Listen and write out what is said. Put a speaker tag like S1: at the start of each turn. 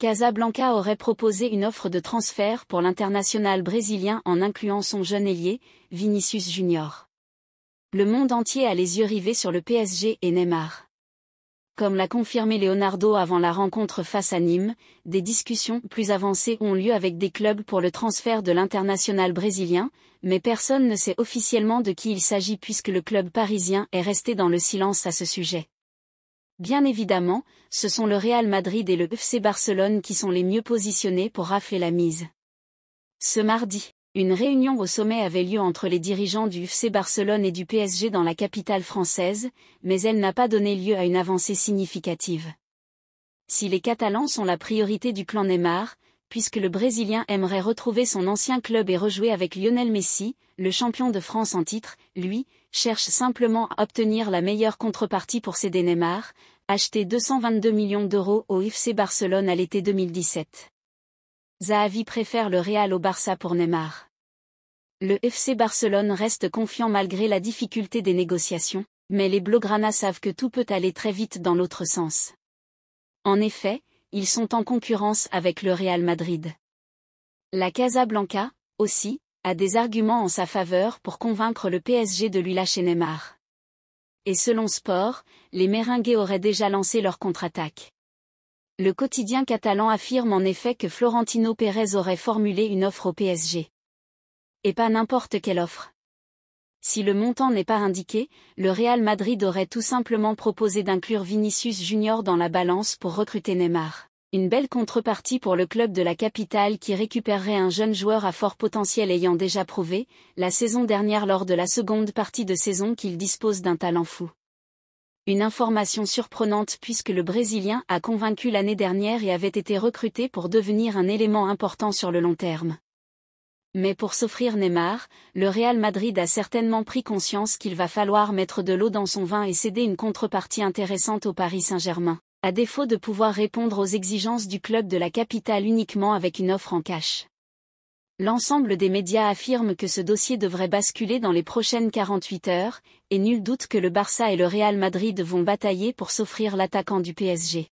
S1: Casablanca aurait proposé une offre de transfert pour l'international brésilien en incluant son jeune ailier, Vinícius Junior. Le monde entier a les yeux rivés sur le PSG et Neymar. Comme l'a confirmé Leonardo avant la rencontre face à Nîmes, des discussions plus avancées ont lieu avec des clubs pour le transfert de l'international brésilien, mais personne ne sait officiellement de qui il s'agit puisque le club parisien est resté dans le silence à ce sujet. Bien évidemment, ce sont le Real Madrid et le FC Barcelone qui sont les mieux positionnés pour rafler la mise. Ce mardi, une réunion au sommet avait lieu entre les dirigeants du FC Barcelone et du PSG dans la capitale française, mais elle n'a pas donné lieu à une avancée significative. Si les Catalans sont la priorité du clan Neymar, puisque le Brésilien aimerait retrouver son ancien club et rejouer avec Lionel Messi, le champion de France en titre, lui, cherche simplement à obtenir la meilleure contrepartie pour céder Neymar, acheté 222 millions d'euros au FC Barcelone à l'été 2017. Zahavi préfère le Real au Barça pour Neymar. Le FC Barcelone reste confiant malgré la difficulté des négociations, mais les Blaugrana savent que tout peut aller très vite dans l'autre sens. En effet, ils sont en concurrence avec le Real Madrid. La Casablanca, aussi, a des arguments en sa faveur pour convaincre le PSG de lui lâcher Neymar. Et selon Sport, les Merengues auraient déjà lancé leur contre-attaque. Le quotidien catalan affirme en effet que Florentino Pérez aurait formulé une offre au PSG. Et pas n'importe quelle offre. Si le montant n'est pas indiqué, le Real Madrid aurait tout simplement proposé d'inclure Vinícius Junior dans la balance pour recruter Neymar. Une belle contrepartie pour le club de la capitale qui récupérerait un jeune joueur à fort potentiel ayant déjà prouvé, la saison dernière lors de la seconde partie de saison qu'il dispose d'un talent fou. Une information surprenante puisque le Brésilien a convaincu l'année dernière et avait été recruté pour devenir un élément important sur le long terme. Mais pour s'offrir Neymar, le Real Madrid a certainement pris conscience qu'il va falloir mettre de l'eau dans son vin et céder une contrepartie intéressante au Paris Saint-Germain, à défaut de pouvoir répondre aux exigences du club de la capitale uniquement avec une offre en cash. L'ensemble des médias affirment que ce dossier devrait basculer dans les prochaines 48 heures, et nul doute que le Barça et le Real Madrid vont batailler pour s'offrir l'attaquant du PSG.